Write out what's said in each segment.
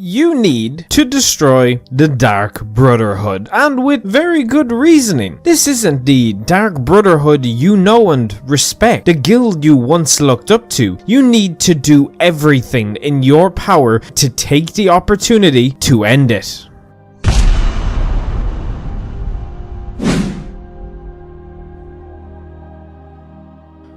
You need to destroy the Dark Brotherhood, and with very good reasoning. This isn't the Dark Brotherhood you know and respect, the guild you once looked up to. You need to do everything in your power to take the opportunity to end it.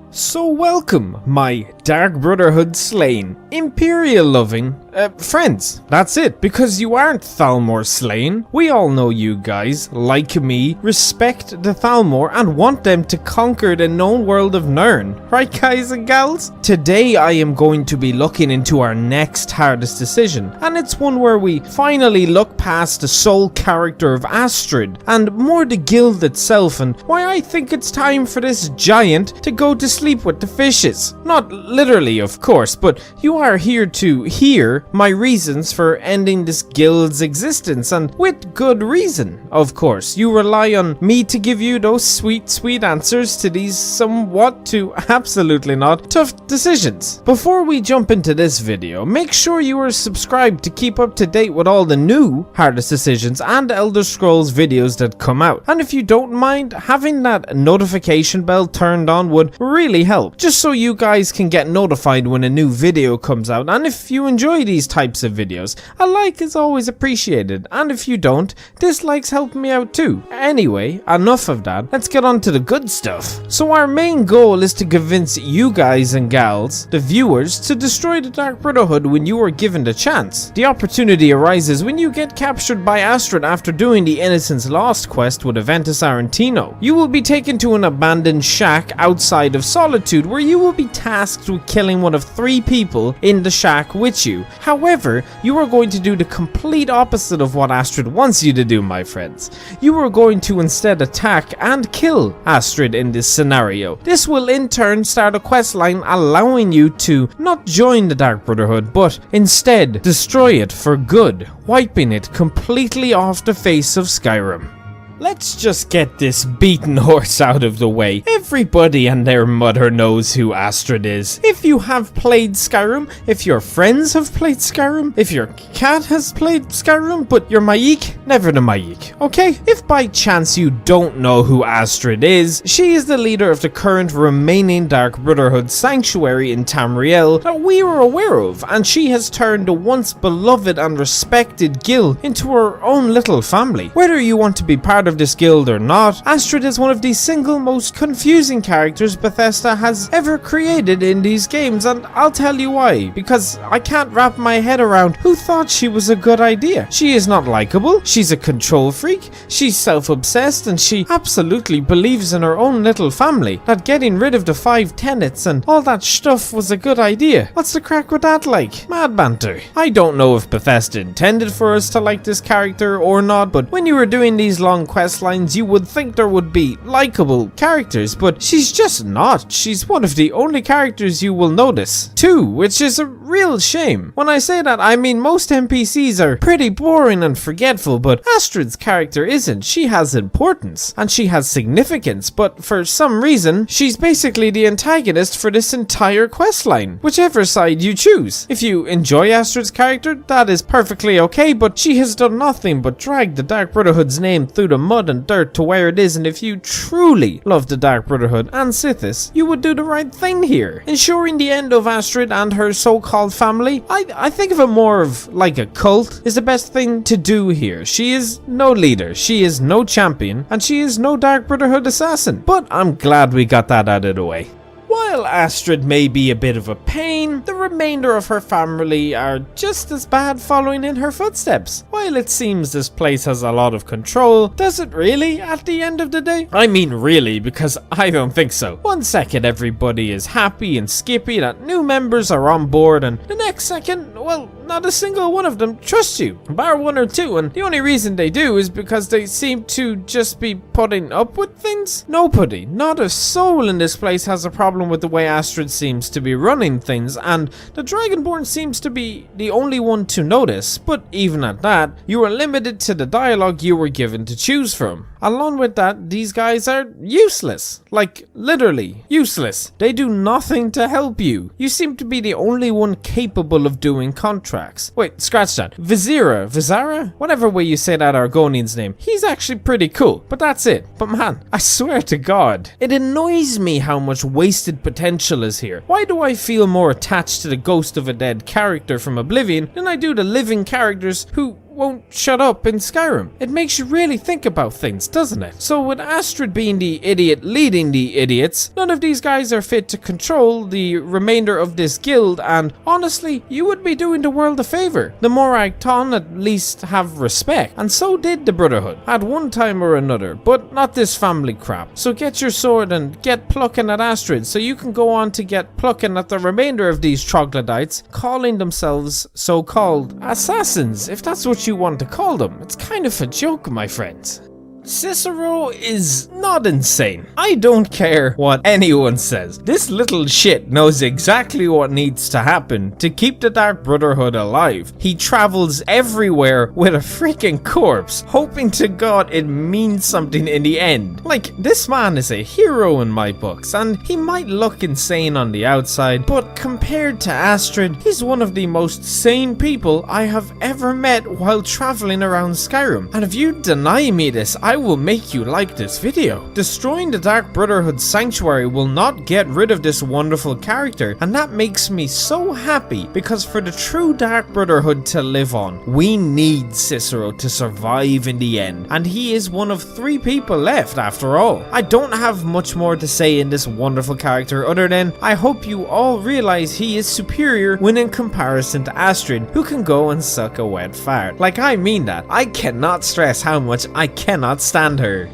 So welcome, my Dark Brotherhood slain, Imperial loving, friends. That's it, because you aren't Thalmor slain. We all know you guys, like me, respect the Thalmor and want them to conquer the known world of Nirn. Right guys and gals? Today I am going to be looking into our next hardest decision, and it's one where we finally look past the sole character of Astrid, and more the guild itself, and why I think it's time for this giant to go to sleep with the fishes. Not literally, of course, but you are here to hear my reasons for ending this guild's existence, and with good reason, of course. You rely on me to give you those sweet answers to these somewhat to absolutely not tough decisions. Before we jump into this video, make sure you are subscribed to keep up to date with all the new hardest decisions and Elder Scrolls videos that come out. And if you don't mind, having that notification bell turned on would really help, just so you guys can get notified when a new video comes out. And if you enjoy these types of videos, a like is always appreciated, and if you don't, dislikes help me out too. Anyway, enough of that, let's get on to the good stuff. So our main goal is to convince you guys and gals, the viewers, to destroy the Dark Brotherhood when you are given the chance. The opportunity arises when you get captured by Astrid after doing the Innocence Lost quest with Aventus Arantino. You will be taken to an abandoned shack outside of Solitude, where you will be tasked with killing one of 3 people in the shack with you. However, you are going to do the complete opposite of what Astrid wants you to do, my friends. You are going to instead attack and kill Astrid in this scenario. This will in turn start a quest line allowing you to not join the Dark Brotherhood, but instead destroy it for good, wiping it completely off the face of Skyrim. Let's just get this beaten horse out of the way. Everybody and their mother knows who Astrid is. If you have played Skyrim, if your friends have played Skyrim, if your cat has played Skyrim, but your Maik, never the Maik, okay? If by chance you don't know who Astrid is, she is the leader of the current remaining Dark Brotherhood sanctuary in Tamriel that we are aware of, and she has turned the once beloved and respected guild into her own little family. Whether you want to be part of this guild or not, Astrid is one of the single most confusing characters Bethesda has ever created in these games, and I'll tell you why. Because I can't wrap my head around who thought she was a good idea. She is not likable, she's a control freak, she's self-obsessed, and she absolutely believes in her own little family, that getting rid of the 5 tenets and all that stuff was a good idea. What's the crack with that like? Mad banter. I don't know if Bethesda intended for us to like this character or not, but when you were doing these long quest lines, you would think there would be likable characters, but she's just not. She's one of the only characters you will notice, too, which is a real shame. When I say that, I mean most NPCs are pretty boring and forgetful, but Astrid's character isn't. She has importance, and she has significance, but for some reason, she's basically the antagonist for this entire questline, whichever side you choose. If you enjoy Astrid's character, that is perfectly okay, but she has done nothing but drag the Dark Brotherhood's name through the mud and dirt to where it is, and if you truly love the Dark Brotherhood and Sithis, you would do the right thing here. Ensuring the end of Astrid and her so-called family, I think of it more of like a cult, is the best thing to do here. She is no leader, she is no champion, and she is no Dark Brotherhood assassin, but I'm glad we got that out of the way. While Astrid may be a bit of a pain, the remainder of her family are just as bad following in her footsteps. While it seems this place has a lot of control, does it really at the end of the day? I mean really, because I don't think so. One second everybody is happy and skippy that new members are on board, and the next second, well, not a single one of them trusts you, bar 1 or 2, and the only reason they do is because they seem to just be putting up with things. Nobody, not a soul in this place has a problem with with the way Astrid seems to be running things, and the Dragonborn seems to be the only one to notice, but even at that, you are limited to the dialogue you were given to choose from. Along with that, these guys are useless. Like, literally useless. They do nothing to help you. You seem to be the only one capable of doing contracts. Wait, scratch that. Vizara? Whatever way you say that Argonian's name. He's actually pretty cool, but that's it. But man, I swear to God, it annoys me how much wasted potential is here. Why do I feel more attached to the ghost of a dead character from Oblivion than I do the living characters who won't shut up in Skyrim? It makes you really think about things, doesn't it? So with Astrid being the idiot leading the idiots, none of these guys are fit to control the remainder of this guild, and honestly, you would be doing the world a favor. The Morag Ton at least have respect, and so did the Brotherhood, at one time or another, but not this family crap. So get your sword and get plucking at Astrid, so you can go on to get plucking at the remainder of these troglodytes, calling themselves so-called assassins, if that's what you want to call them. It's kind of a joke, my friends. Cicero is not insane. I don't care what anyone says. This little shit knows exactly what needs to happen to keep the Dark Brotherhood alive. He travels everywhere with a freaking corpse, hoping to God it means something in the end. Like, this man is a hero in my books, and he might look insane on the outside, but compared to Astrid, he's one of the most sane people I have ever met while traveling around Skyrim. And if you deny me this, I will make you like this video. Destroying the Dark Brotherhood Sanctuary will not get rid of this wonderful character, and that makes me so happy, because for the true Dark Brotherhood to live on, we need Cicero to survive in the end, and he is one of 3 people left after all. I don't have much more to say in this wonderful character other than I hope you all realize he is superior when in comparison to Astrid, who can go and suck a wet fart. Like, I mean that. I cannot stress how much I cannot stand her.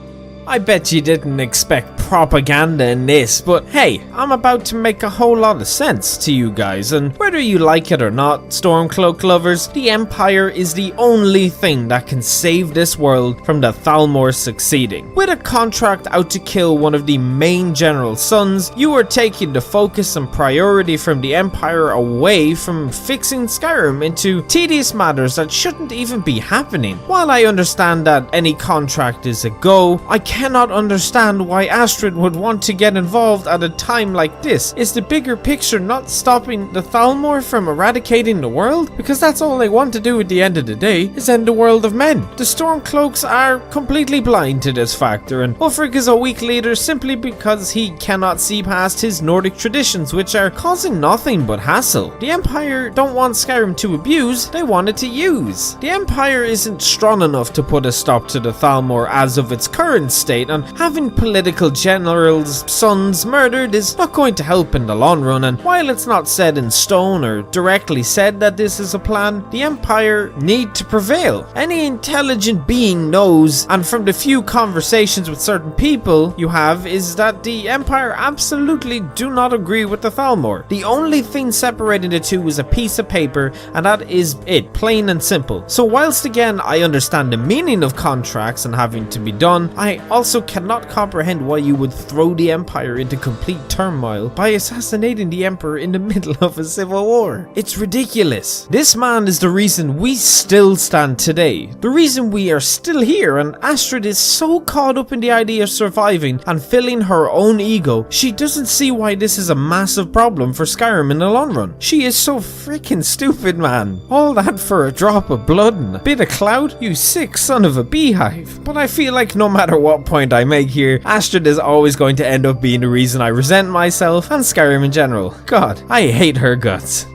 I bet you didn't expect propaganda in this, but hey, I'm about to make a whole lot of sense to you guys, and whether you like it or not, Stormcloak lovers, the Empire is the only thing that can save this world from the Thalmor succeeding. With a contract out to kill one of the main general's sons, you are taking the focus and priority from the Empire away from fixing Skyrim into tedious matters that shouldn't even be happening. While I understand that any contract is a go, I cannot understand why Astrid would want to get involved at a time like this. Is the bigger picture not stopping the Thalmor from eradicating the world? Because that's all they want to do at the end of the day, is end the world of men. The Stormcloaks are completely blind to this factor, and Ulfric is a weak leader simply because he cannot see past his Nordic traditions, which are causing nothing but hassle. The Empire don't want Skyrim to abuse, they want it to use. The Empire isn't strong enough to put a stop to the Thalmor as of its current state, and having political generals' sons murdered is not going to help in the long run. And while it's not set in stone or directly said that this is a plan, the Empire need to prevail. Any intelligent being knows, and from the few conversations with certain people you have, is that the Empire absolutely do not agree with the Thalmor. The only thing separating the two is a piece of paper, and that is it, plain and simple. So whilst again I understand the meaning of contracts and having to be done, I also cannot comprehend why you would throw the Empire into complete turmoil by assassinating the Emperor in the middle of a civil war. It's ridiculous. This man is the reason we still stand today, the reason we are still here, and Astrid is so caught up in the idea of surviving and filling her own ego, she doesn't see why this is a massive problem for Skyrim in the long run. She is so freaking stupid, man. All that for a drop of blood and a bit of clout? You sick son of a beehive. But I feel like no matter what point I make here, Astrid is always going to end up being the reason I resent myself and Skyrim in general. God, I hate her guts.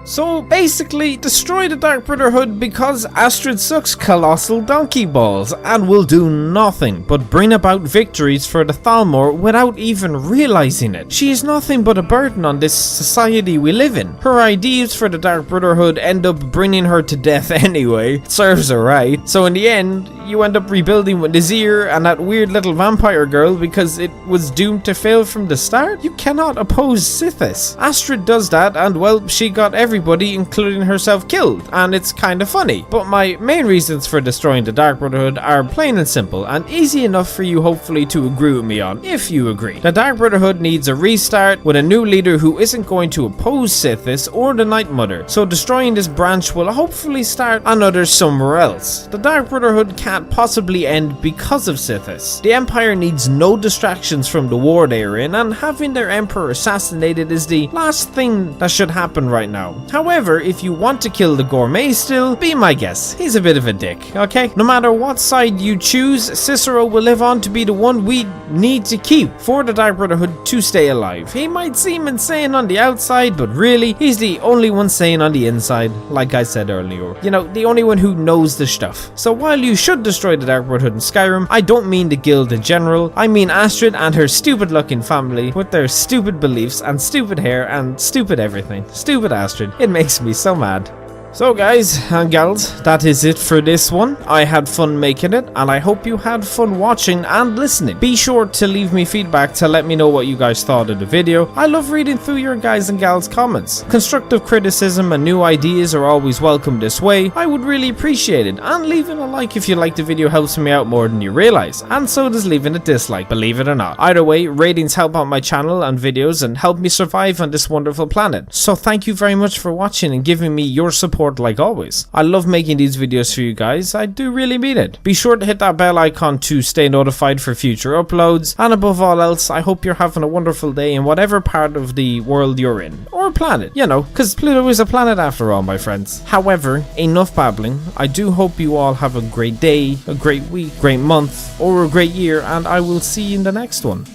So basically, destroy the Dark Brotherhood because Astrid sucks colossal donkey balls and will do nothing but bring about victories for the Thalmor without even realizing it. She is nothing but a burden on this society we live in. Her ideas for the Dark Brotherhood end up bringing her to death anyway. It serves her right. So in the end, you end up rebuilding with Nazir and that weird little vampire girl because it was doomed to fail from the start? You cannot oppose Sithis. Astrid does that, and well, she got everybody, including herself, killed, and it's kinda funny. But my main reasons for destroying the Dark Brotherhood are plain and simple, and easy enough for you hopefully to agree with me on, if you agree. The Dark Brotherhood needs a restart with a new leader who isn't going to oppose Sithis or the Night Mother, so destroying this branch will hopefully start another somewhere else. The Dark Brotherhood can't possibly end because of Sithis. The Empire needs no distractions from the war they're in, and having their Emperor assassinated is the last thing that should happen right now. However, if you want to kill the Gourmet still, be my guest. He's a bit of a dick, okay? No matter what side you choose, Cicero will live on to be the one we need to keep for the Dark Brotherhood to stay alive. He might seem insane on the outside, but really, he's the only one sane on the inside, like I said earlier. You know, the only one who knows the stuff. So while you should destroy the Dark Brotherhood in Skyrim, I don't mean the guild in general. I mean Astrid and her stupid looking family with their stupid beliefs and stupid hair and stupid everything. Stupid Astrid. It makes me so mad. So guys and gals, that is it for this one. I had fun making it, and I hope you had fun watching and listening. Be sure to leave me feedback to let me know what you guys thought of the video. I love reading through your guys and gals comments. Constructive criticism and new ideas are always welcome this way. I would really appreciate it, and leaving a like if you like the video helps me out more than you realize, and so does leaving a dislike, believe it or not. Either way, ratings help out my channel and videos and help me survive on this wonderful planet. So thank you very much for watching and giving me your support like always. I love making these videos for you guys. I do really mean it. Be sure to hit that bell icon to stay notified for future uploads, and above all else, I hope you're having a wonderful day in whatever part of the world you're in, or planet, you know, because Pluto is a planet after all, my friends. However, enough babbling. I do hope you all have a great day, a great week, great month, or a great year, and I will see you in the next one.